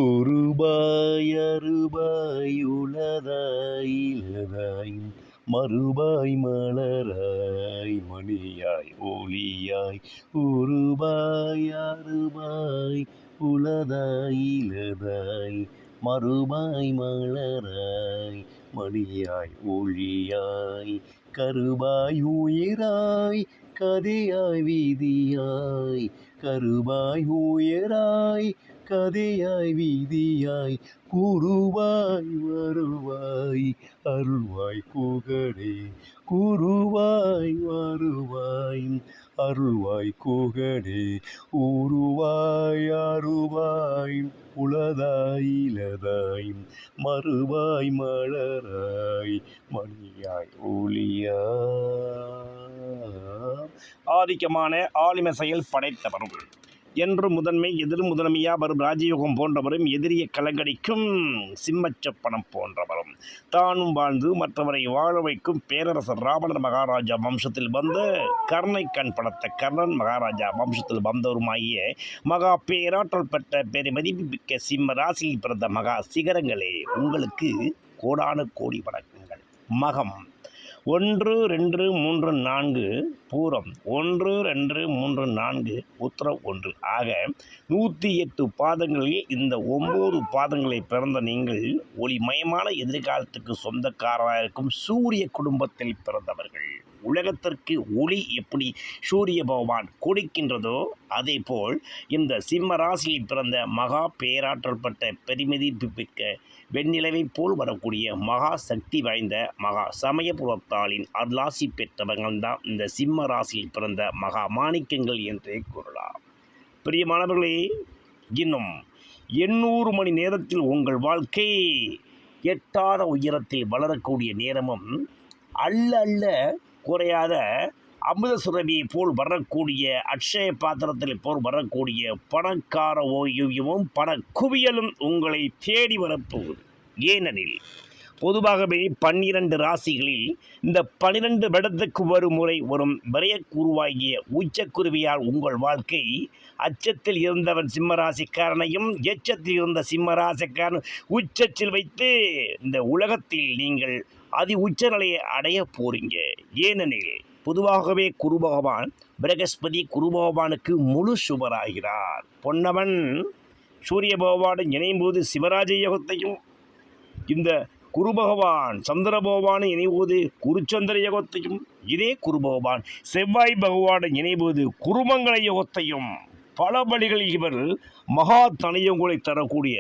ஒருபாய் அறுபாய் உளதாய் இலதாய் மறுபாய் மலராய் மணியாய் ஒளியாய் ஒருபாய் அறுபாய் உளதாய் இலதாய் மறுபாய் மலராய் மணியாய் ஒளியாய் கருபாய் உயிராய் கதையாய் வீதியாய் கருபாய் உயராய் கதையாய் வீதியாய் குருவாய் வருவாய் அருள்வாய் குகடே குருவாய் வருவாய் அருள்வாய் குகடே உருவாய் அருவாய் உளதாய் இலதாய் மறுவாய் மலராய் மணியாய் ஒளியாய். ஆதிக்கமான ஆளுமை செயல் படைத்தவரும் என்று முதன்மை எதிர் முதன்மையாக வரும் ராஜயோகம் போன்றவரும் எதிரிய கலங்கடிக்கும் சிம்மச்சப்பனம் போன்றவரும் தானும் வாழ்ந்து மற்றவரை வாழ வைக்கும் பேரரசர் ராவணன் மகாராஜா வம்சத்தில் வந்த கர்ணை கண் படத்த கர்ணன் மகாராஜா வம்சத்தில் வந்தவருமாகிய மகா பேராற்றல் பெற்ற பெருமதிப்பிக்க சிம்ம ராசியில் பிறந்த மகா சிகரங்களே, உங்களுக்கு கோடான கோடி வணக்கங்கள். மகம் 1 2 3 4 பூரம் 1 2 3 4 உத்திரம் 1 ஆக 108 பாதங்களில் இந்த 9 பாதங்களை பிறந்த நீங்கள் ஒளிமயமான எதிர்காலத்துக்கு சொந்தக்காரராக இருக்கும் சூரிய குடும்பத்தில் பிறந்தவர்கள். உலகத்திற்கு ஒளி எப்படி சூரிய பகவான் கொடுக்கின்றதோ அதே போல் இந்த சிம்ம ராசியில் பிறந்த மகா பேராற்றல் பட்ட பெருமதிப்பிக்க வெண்ணிலவை போல் வரக்கூடிய மகா சக்தி வாய்ந்த மகா சமயபுரத்தாளின் அருளாசி பெற்றவர்கள் தான் இந்த சிம்ம ராசியில் பிறந்த மகா மாணிக்கங்கள் என்றே கூறலாம். பிரியமானவர்களே, இன்னும் 800 மணி நேரத்தில் உங்கள் வாழ்க்கை எட்டாத உயரத்தில் வளரக்கூடிய நேரமும் அல்ல அல்ல குறையாத அமிர்த சுரபியை போல் வரக்கூடிய அட்சய பாத்திரத்தில் போல் வரக்கூடிய பணக்கார ஓய்வும் பண குவியலும் உங்களை தேடி வரப்போகுது. ஏனெனில் பொதுவாகவே 12 ராசிகளில் இந்த 12 வருடத்துக்கு ஒரு முறை வரும் விரயக்குருவாகிய உச்சக்குருவியால் உங்கள் வாழ்க்கை அச்சத்தில் இருந்தவன் சிம்மராசிக்காரனையும் எச்சத்தில் இருந்த சிம்மராசிக்காரன் உச்சத்தில் வைத்து இந்த உலகத்தில் நீங்கள் அதி உச்ச நிலையை அடைய போறீங்க. ஏனெனில் பொதுவாகவே குரு பகவான் பிரகஸ்பதி குரு பகவானுக்கு முழு சுபராகிறார். பொன்னவன் சூரிய பகவானை இணையும்போது சிவராஜ யோகத்தையும், இந்த குரு பகவான் சந்திர பகவானை இணைவது குருச்சந்திர யோகத்தையும், இதே குரு பகவான் செவ்வாய் பகவானை இணைவது குருமங்கள யோகத்தையும், பல வழிகளில் இவர் மகா தனயங்களை தரக்கூடிய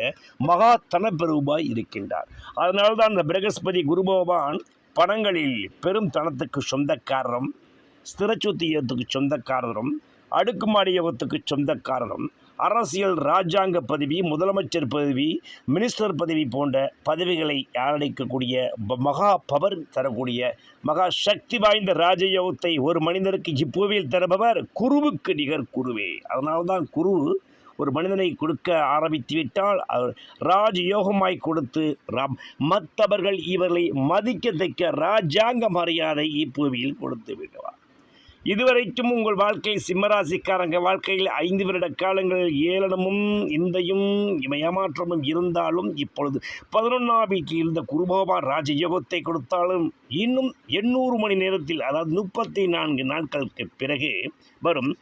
மகா தனப்பெருவாய் இருக்கின்றார். அதனால்தான் இந்த பிரகஸ்பதி குரு பகவான் பணங்களில் பெரும் தனத்துக்கு சொந்தக்காரரும், ஸ்திரச்சொத்து யோகத்துக்கு சொந்தக்காரரும், அடுக்குமாடி யோகத்துக்கு சொந்தக்காரரும், அரசியல் ராஜாங்க பதவி, முதலமைச்சர் பதவி, மினிஸ்டர் பதவி போன்ற பதவிகளை அளிக்கக்கூடிய மகா பவர் தரக்கூடிய மகா சக்தி வாய்ந்த ராஜயோகத்தை ஒரு மனிதருக்கு இப்போவில் தருபவர் குருவுக்கு நிகர் குருவே. அதனால்தான் குரு ஒரு மனிதனை கொடுக்க ஆரம்பித்து விட்டால் அவர் ராஜயோகமாய் கொடுத்து மற்றவர்கள் இவர்களை மதிக்கத்தக்க ராஜாங்க மரியாதை இப்போவில் கொடுத்து விடுவார். இதுவரைக்கும் உங்கள் வாழ்க்கை சிம்மராசிக்காரங்க வாழ்க்கையில் 5 வருட காலங்களில் ஏளனமும் இந்தையும் ஏமாற்றமும் இருந்தாலும் இப்பொழுது 11ஆம் வீட்டில் இருந்த குருபகவான் ராஜயோகத்தை கொடுத்தாலும் இன்னும் 800 மணி நேரத்தில், அதாவது 34 நாட்களுக்கு பிறகு வரும்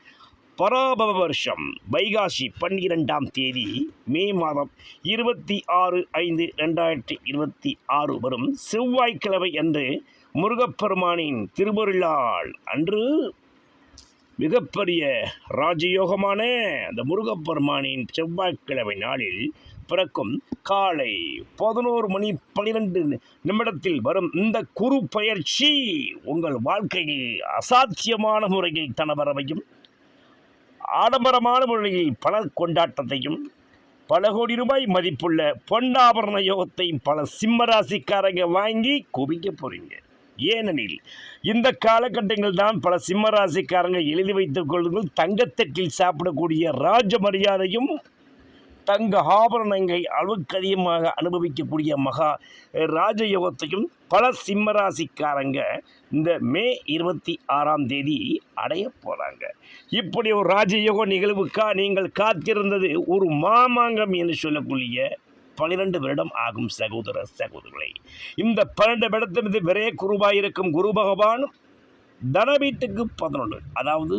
பராபவ வருஷம் வைகாசி 12ஆம் தேதி மே மாதம் 26/5/2026 வரும் செவ்வாய்க்கிழமை அன்று முருகப்பெருமானின் திருவருளால் அன்று மிகப்பெரிய ராஜயோகமான அந்த முருகப்பெருமானின் செவ்வாய்க்கிழமை நாளில் பிறக்கும் காலை 11:12 வரும் இந்த குரு பயிற்சி உங்கள் வாழ்க்கையில் அசாத்தியமான முறையில் தனவரவையும் ஆடம்பரமான முறையில் பல கொண்டாட்டத்தையும் பல கோடி ரூபாய் மதிப்புள்ள பொன்னாபரண யோகத்தையும் பல சிம்மராசிக்காரங்க வாங்கி குவிக்க போறீங்க. ஏனெனில் இந்த காலகட்டங்கள் தான் பல சிம்மராசிக்காரங்க எழுதி வைத்துக் கொள்ளுங்கள். தங்கத்தட்டில் சாப்பிடக்கூடிய ராஜ மரியாதையும் தங்க ஆபரணங்களை அளவுக்கு அதிகமாக அனுபவிக்கக்கூடிய மகா ராஜயோகத்தையும் பல சிம்மராசிக்காரங்க இந்த மே 26ஆம் தேதி அடைய போகிறாங்க. இப்படி ஒரு ராஜயோக நிகழ்வுக்காக நீங்கள் காத்திருந்தது ஒரு மாமாங்கம் என்று சொல்லக்கூடிய 12 வருடம் ஆகும் சகோதர சகோதரிகளை. இந்த 12 வருடத்திலிருந்து விரைய குருவாயிருக்கும் குரு பகவான் தன வீட்டுக்கு 11, அதாவது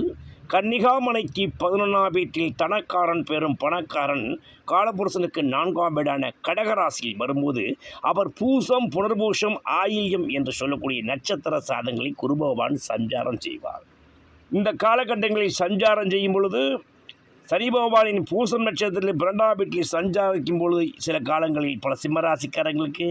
கன்னிகாமனைக்கு 11ஆம் வீட்டில் தனக்காரன் பெறும் பணக்காரன் காலபுருஷனுக்கு 4ஆம் வீடான கடகராசியில் வரும்போது அவர் பூசம் புனர்பூசம் ஆயில்யம் என்று சொல்லக்கூடிய நட்சத்திர சாதங்களை குரு பகவான் சஞ்சாரம் செய்வார். இந்த காலகட்டங்களில் சஞ்சாரம் செய்யும் பொழுது சனி பகவானின் பூசம் நட்சத்திரத்தில் 12ஆம் வீட்டில் சஞ்சாரிக்கும் பொழுது சில காலங்களில் பல சிம்மராசிக்காரங்களுக்கு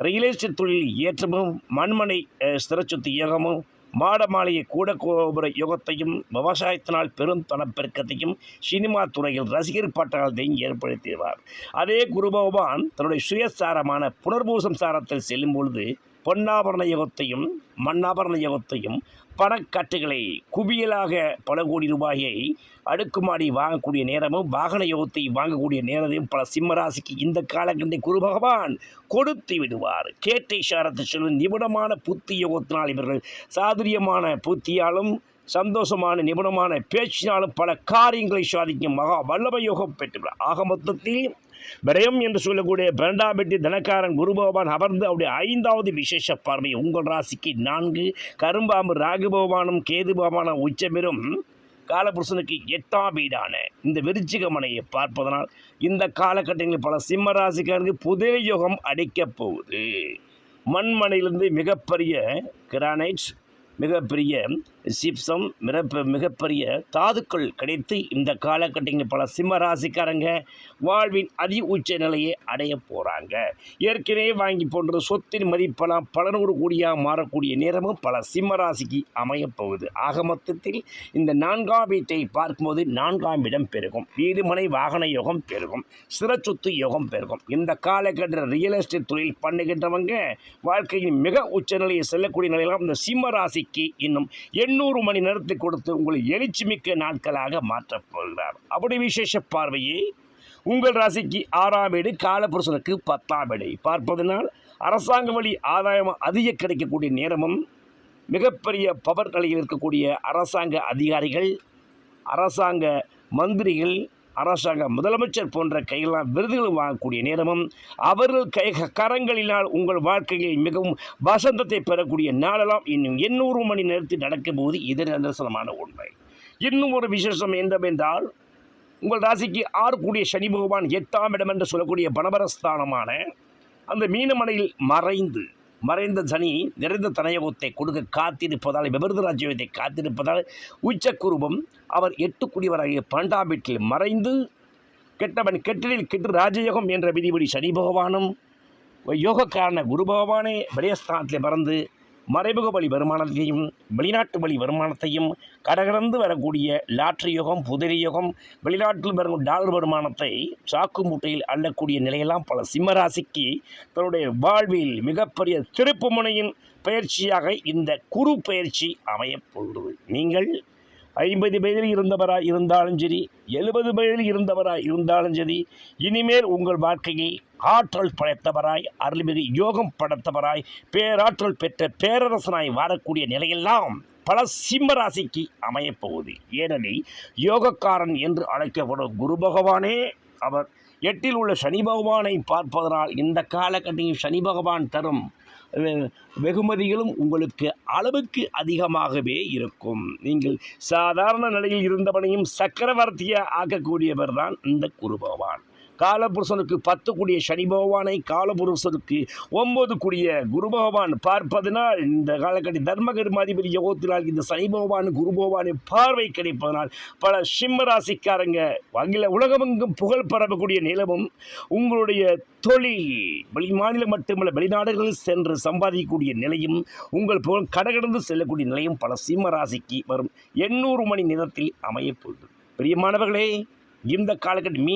ரியல் எஸ்டேட் தொழில் ஏற்றமும் மண்மனை ஸ்திரச்சொத்து யோகமும் மாட மாளிகை கூட கோபுர யோகத்தையும் விவசாயத்தினால் பெரும் பணப்பெருக்கத்தையும் சினிமா துறையில் ரசிகர் பட்டாளத்தையும் ஏற்படுத்திடுவார். அதே குரு பகவான் தன்னுடைய சுயசாரமான புனர்பூசம் சாரத்தில் செல்லும் பொழுது பொன்னாபரண யோகத்தையும் மண்ணாபரண யோகத்தையும் பணக்கட்டுகளை குவியலாக பல கோடி ரூபாயை அடுக்குமாடி வாங்கக்கூடிய நேரமும் வாகன யோகத்தை வாங்கக்கூடிய நேரத்தையும் பல சிம்மராசிக்கு இந்த காலகட்டத்தில் குரு பகவான் கொடுத்து விடுவார். கேட்டை சாரத்தை சொல்லும் நிபுணமான புத்தி யோகத்தினால் இவர்கள் சாதுரியமான புத்தியாலும் சந்தோஷமான நிபுணமான பேச்சினாலும் பல காரியங்களை சாதிக்கும் மகா வல்லப யோகம் பெற்றுள்ளார். ஆக மொத்தத்தில் விரயம் என்று சொல்லக்கூடிய 12ஆம் வீட்டு தனக்காரன் குரு பகவான் அமர்ந்து அவருடைய 5வது விசேஷ பார்வை உங்கள் ராசிக்கு 4 கரும்பாம்பு ராகு பகவானும் கேது பகவானும் உச்சபெறும் காலபுருஷனுக்கு 8ஆம் வீடான இந்த விருச்சிகமனையை பார்ப்பதனால் இந்த காலகட்டங்களில் பல சிம்ம ராசிக்காரருக்கு புதிய யோகம் அடிக்கப் போகுது. மண்மனையிலிருந்து மிகப்பெரிய கிரானைட்ஸ், மிகப்பெரிய சிப்சம், மிகப்பெரிய தாதுக்கள் கிடைத்து இந்த காலகட்டங்களில் பல சிம்ம ராசிக்காரங்க வாழ்வின் அதி உச்ச நிலையை அடைய போகிறாங்க. ஏற்கனவே வாங்கி போன்ற சொத்தின் மதிப்பெல்லாம் பல நூறு கோடியாக மாறக்கூடிய நேரமும் பல சிம்ம ராசிக்கு அமையப்போகுது. ஆக மொத்தத்தில் இந்த 4ஆம் வீட்டை பார்க்கும்போது 4ஆம் இடம் பெருகும், வீடு மனை வாகன யோகம் பெருகும், சிறச்சொத்து யோகம் பெருகும். இந்த காலகட்ட ரியல் எஸ்டேட் தொழில் பண்ணுகின்றவங்க வாழ்க்கையின் மிக உச்ச நிலையை செல்லக்கூடிய நிலையெல்லாம் இந்த சிம்ம ராசிக்கு இன்னும் 800 மணி நேரத்தை கொடுத்து உங்களை எழுச்சி மிக்க நாட்களாக மாற்றப் போகிறார். அப்படி விசேஷ பார்வையை உங்கள் ராசிக்கு 6ஆம் வீடு காலபுருஷனுக்கு 10ஆம் வீடை பார்ப்பதனால் அரசாங்க வழி ஆதாயம் அதிக கிடைக்கக்கூடிய நேரமும் மிகப்பெரிய பவர் நிலையில் இருக்கக்கூடிய அரசாங்க அதிகாரிகள், அரசாங்க மந்திரிகள், அரசாங்க முதலமைச்சர் போன்ற கையெல்லாம் விருதுகள் வாங்கக்கூடிய நேரமும் அவர்கள் கரங்களினால் உங்கள் வாழ்க்கையில் மிகவும் வசந்தத்தை பெறக்கூடிய நாளெல்லாம் இன்னும் 800 மணி நேரத்தில் நடக்கும் போது இது நிதர்சனமான உண்மை. இன்னும் ஒரு விசேஷம் என்னவென்றால் உங்கள் ராசிக்கு 6 கூடிய சனி பகவான் 8ஆம் இடம் என்று சொல்லக்கூடிய பணபரஸ்தானமான அந்த மீனமனையில் மறைந்த சனி நிறைந்த தனயோகத்தை கொடுக்க காத்திருப்பதால், விபரீத ராஜ்யத்தை காத்திருப்பதால் உச்சக்குரூபம் அவர் 8 குடிவராகிய 12ஆம் வீட்டில் மறைந்து கெட்டவன் கெட்டலில் கெட்டு ராஜயோகம் என்ற விதிபடி சனி பகவானும் யோகக்காரன குரு பகவானே விரயஸ்தானத்தில் பறந்து மறைமுக வழி வருமானத்தையும் வெளிநாட்டு வழி வருமானத்தையும் கடகடந்து வரக்கூடிய லாட்ரி யோகம், புதிரி யோகம், வெளிநாட்டில் வரும் டாலர் வருமானத்தை சாக்கு மூட்டையில் அள்ளக்கூடிய நிலையெல்லாம் பல சிம்மராசிக்கு தன்னுடைய வாழ்வில் மிகப்பெரிய திருப்பு முனையின் பயிற்சியாக இந்த குரு பயிற்சி அமையப்போகிறது. நீங்கள் 50 வயதில் இருந்தவராய் இருந்தாலும் சரி, 70 வயதில் இருந்தவராய் இருந்தாலும் சரி, இனிமேல் உங்கள் வாழ்க்கையில் ஆற்றல் படைத்தவராய், அருள்மிகு யோகம் படைத்தவராய், பேராற்றல் பெற்ற பேரரசனாய் வாழக்கூடிய நிலையெல்லாம் பல சிம்மராசிக்கு அமையப்போகுது. ஏனெனில் யோகக்காரன் என்று அழைக்கப்படும் குரு பகவானே அவர் 8இல் உள்ள சனி பகவானை பார்ப்பதனால் இந்த காலகட்டத்தில் சனி பகவான் தரும் வெகுமதிகளும் உங்களுக்கு அளவுக்கு அதிகமாகவே இருக்கும். நீங்கள் சாதாரண நிலையில் இருந்தவனையும் சக்கரவர்த்தியாக ஆக்கக்கூடியவர் தான் இந்த குரு பகவான். காலபுருஷனுக்கு 10 கூடிய சனி பகவானை காலபுருஷனுக்கு 9 கூடிய குரு பகவான் பார்ப்பதனால் இந்த காலகட்ட தர்மகர்மாதிபதி யோகத்தினால் இந்த சனி பகவான் குரு பகவானின் பார்வை கிடைப்பதனால் பல சிம்மராசிக்காரங்க அகில உலகமெங்கும் புகழ் பரவக்கூடிய நிலவும் உங்களுடைய தொழில் வெளி மாநிலம் மட்டுமல்ல வெளிநாடுகளில் சென்று சம்பாதிக்கக்கூடிய நிலையும் உங்கள் புகழ் கடகடந்து செல்லக்கூடிய நிலையும் பல சிம்மராசிக்கு வரும் 800 மணி நேரத்தில் அமையப்போகுது. பிரியமானவர்களே, இந்த காலகட்டம்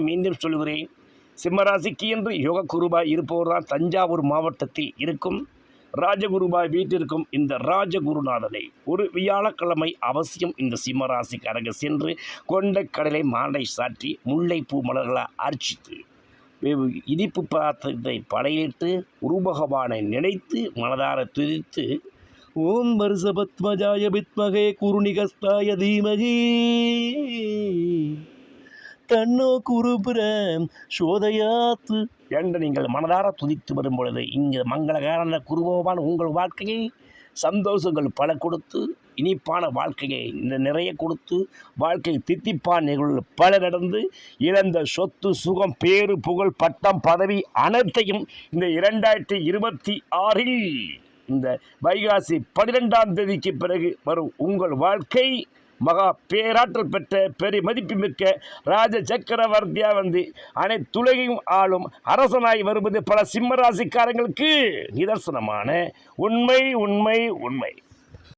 மீண்டும் சொல்கிறேன், சிம்மராசிக்கு என்று யோக குருபாய் இருப்பவர் தான் தஞ்சாவூர் மாவட்டத்தில் இருக்கும் ராஜகுருவாய் வீட்டிற்கும் இந்த ராஜகுருநாதனை ஒரு வியாழக்கிழமை அவசியம் இந்த சிம்மராசிக்காரங்க சென்று கொண்ட கடலை மாண்டை சாற்றி முல்லைப்பூ மலர்களால் அர்ச்சித்து இனிப்பு பாத்திரத்தை படையிட்டு குருபகவானை நினைத்து மனதார துதித்து ஓம் வருஷபத்மஜாய வித்மகே குருநிகஸ்தாய தீமகி தன்னோ குருபுரம் சோதயாத்து என்று நீங்கள் மனதார துதித்து வரும் பொழுது இங்கு மங்களகாரன குருபகவான் உங்கள் வாழ்க்கையை சந்தோஷங்கள் பல கொடுத்து இனிப்பான வாழ்க்கையை நிறைய கொடுத்து வாழ்க்கை தித்திப்பான நிகழ்வுகள் பல நடந்து இழந்த சொத்து சுகம் பேரு புகழ் பட்டம் பதவி அனைத்தையும் இந்த 2026 இந்த வைகாசி 12ஆம் தேதிக்கு பிறகு வரும் உங்கள் வாழ்க்கை மகா பேராற்றல் பெற்ற பெருமதிப்பு மிக்க ராஜ சக்கரவர்த்தியா அனைத்துலகையும் ஆளும் அரசனாய் வருவது பல சிம்மராசிக்காரங்களுக்கு நிதர்சனமான உண்மை உண்மை உண்மை.